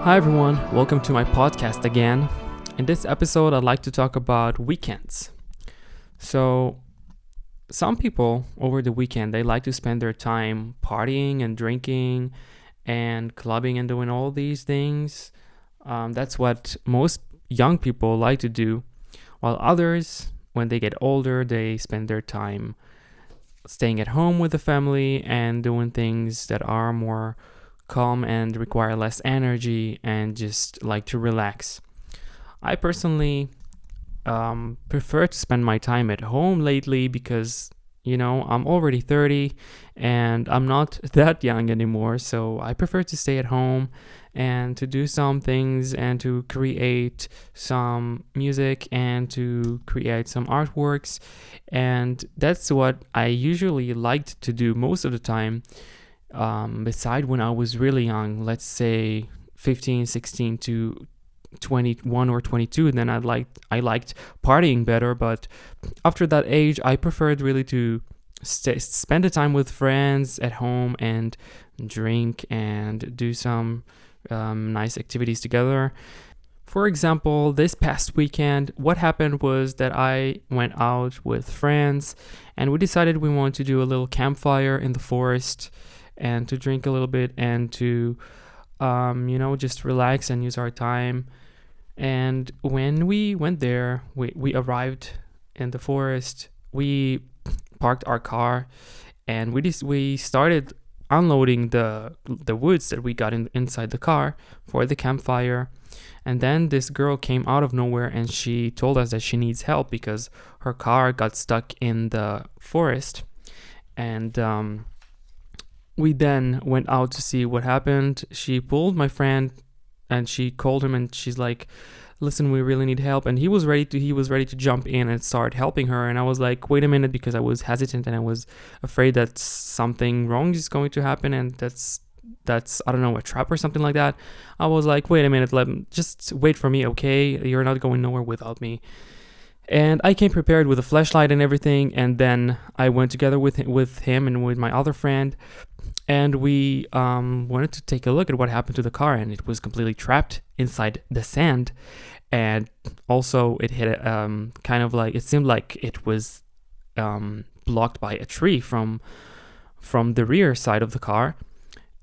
Hi everyone, welcome to my podcast again. In this episode, I'd like to talk about weekends. So, some people over the weekend they like to spend their time partying and drinking and clubbing and doing all these things. That's what most young people like to do, while others, when they get older, they spend their time staying at home with the family and doing things that are more calm and require less energy and just like to relax. I personally prefer to spend my time at home lately because, I'm already 30 and I'm not that young anymore. So I prefer to stay at home and to do some things and to create some music and to create some artworks. And that's what I usually liked to do most of the time. Beside when I was really young, let's say 15, 16 to 21 or 22, then I liked partying better. But after that age, I preferred really to spend the time with friends at home and drink and do some nice activities together. For example, this past weekend, what happened was that I went out with friends and we decided we wanted to do a little campfire in the forest and to drink a little bit and to, just relax and use our time. And when we went there, we arrived in the forest. We parked our car, and we started unloading the woods that we got inside the car for the campfire. And then this girl came out of nowhere and she told us that she needs help because her car got stuck in the forest. And we then went out to see what happened. She pulled my friend and she called him and she's like, listen, we really need help. And he was ready to jump in and start helping her. And I was like, wait a minute, because I was hesitant and I was afraid that something wrong is going to happen. And that's I don't know, a trap or something like that. I was like, wait a minute, just wait for me. Okay. You're not going nowhere without me. And I came prepared with a flashlight and everything. And then I went together with him and with my other friend. And we wanted to take a look at what happened to the car. And it was completely trapped inside the sand. And also it hit it seemed like it was blocked by a tree from the rear side of the car.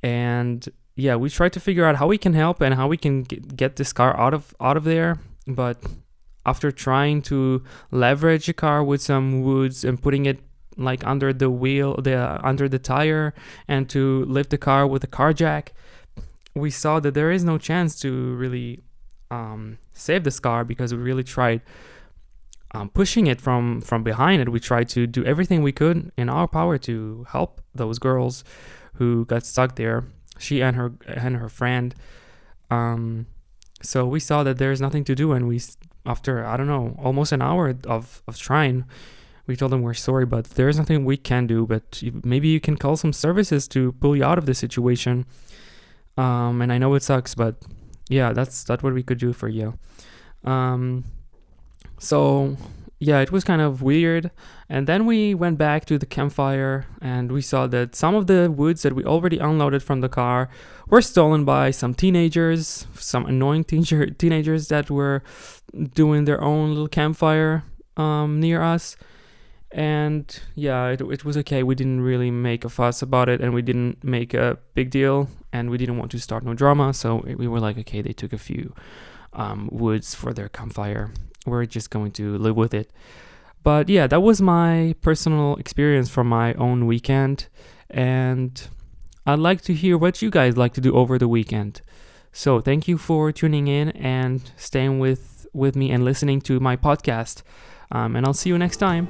And yeah, we tried to figure out how we can help and how we can get this car out of there. But after trying to leverage the car with some woods and putting it like under the wheel, under the tire, and to lift the car with a car jack, we saw that there is no chance to really save this car because we really tried pushing it from behind it. We tried to do everything we could in our power to help those girls who got stuck there, she and her friend. So we saw that there's nothing to do, and we, after, I don't know, almost an hour of trying, we told them we're sorry, but there's nothing we can do, but maybe you can call some services to pull you out of this situation. And I know it sucks, but yeah, that's what we could do for you. So yeah, it was kind of weird. And then we went back to the campfire and we saw that some of the woods that we already unloaded from the car were stolen by some teenagers, some annoying teenagers that were doing their own little campfire near us. And yeah, it was okay. We didn't really make a fuss about it and we didn't make a big deal and we didn't want to start no drama. So we were like, okay, they took a few woods for their campfire. We're just going to live with it. But yeah, that was my personal experience from my own weekend. And I'd like to hear what you guys like to do over the weekend. So thank you for tuning in and staying with me and listening to my podcast. And I'll see you next time.